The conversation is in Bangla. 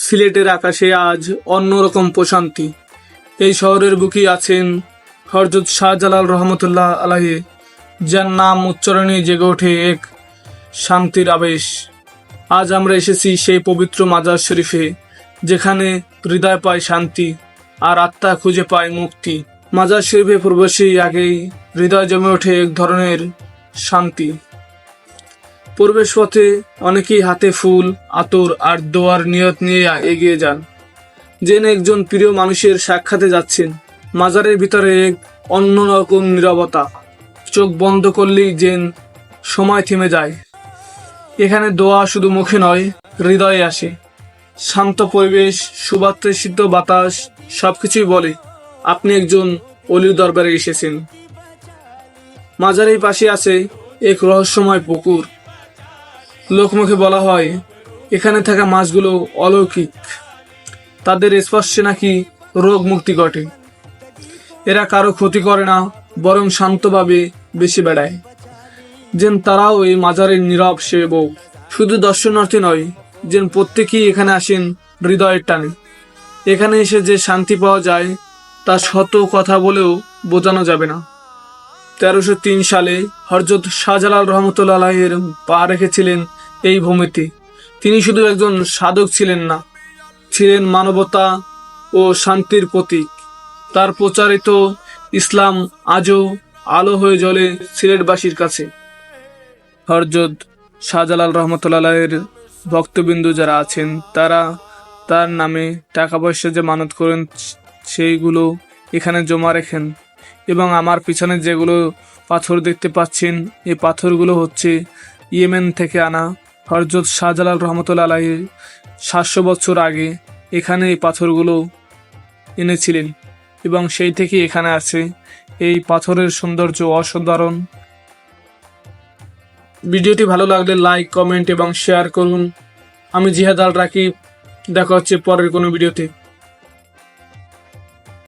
সিলেটের আকাশে আজ অন্যরকম প্রশান্তি। এই শহরের বুকেই আছেন হযরত শাহজালাল রহমতুল্লাহ আলাইহি, যার নাম উচ্চারণে জেগে ওঠে এক শান্তির আবেশ। আজ আমরা এসেছি সেই পবিত্র মাজার শরীফে, যেখানে হৃদয় পায় শান্তি আর আত্মা খুঁজে পায় মুক্তি। মাজার শরীফে প্রবেশেই আগেই হৃদয় জমে ওঠে এক ধরনের শান্তি। প্রবেশ পথে অনেকেই হাতে ফুল, আতর আর দোয়ার নিয়ত নিয়ে এগিয়ে যান, যেন একজন প্রিয় মানুষের সাক্ষাতে যাচ্ছেন। মাজারের ভিতরে এক অন্যরকম নীরবতা, চোখ বন্ধ করলেই যেন সময় থেমে যায়। এখানে দোয়া শুধু মুখে নয়, হৃদয়ে আসে। শান্ত পরিবেশ, সুবাতাসিত বাতাস সবকিছুই বলে আপনি একজন অলির দরবারে এসেছেন। মাজারের পাশে আছে এক রহস্যময় পুকুর। লোকমুখে বলা হয় এখানে থাকা মাছগুলো অলৌকিক, তাদের স্পর্শে নাকি রোগ মুক্তি ঘটে। এরা কারো ক্ষতি করে না, বরং শান্তভাবে বেশি বেড়ায়, যেন তারাও এই মাজারের নীরব সেবক। শুধু দর্শনার্থী নয়, যেন প্রত্যেকেই এখানে আসেন হৃদয়ের টানে। এখানে এসে যে শান্তি পাওয়া যায় তা শত কথা বলেও বোঝানো যাবে না। 1303 সালে হযরত শাহজালাল রহমতুল্লাহ আলাইহির পা রেখেছিলেন এই ভূমিতে। তিনি শুধু একজন সাধক ছিলেন না, ছিলেন মানবতা ও শান্তির প্রতীক। তার প্রচারিত ইসলাম আজও আলো হয়ে জ্বলে সিলেটবাসীর কাছে। হযরত শাহজালাল রহমতুল্লাহ আলাইহির ভক্তবিন্দু যারা আছেন, তারা তার নামে টাকা পয়সা যে মানত করেন সেইগুলো এখানে জমা রাখেন। এবং আমার পিছনে যেগুলো পাথর দেখতে পাচ্ছেন, এই পাথরগুলো হচ্ছে ইয়েমেন থেকে আনা। হযরত শাহজালাল রহমতুল্লাহ আলাইহি 700 বছর আগে এখানে এই পাথরগুলো এনেছিলেন এবং সেই থেকে এখানে আছে। এই পাথরের সৌন্দর্য অসাধারণ। ভিডিওটি ভালো লাগলে লাইক, কমেন্ট এবং শেয়ার করুন। আমি জিহাদ আল রাকিব, দেখা হচ্ছে পরের কোনো ভিডিওতে।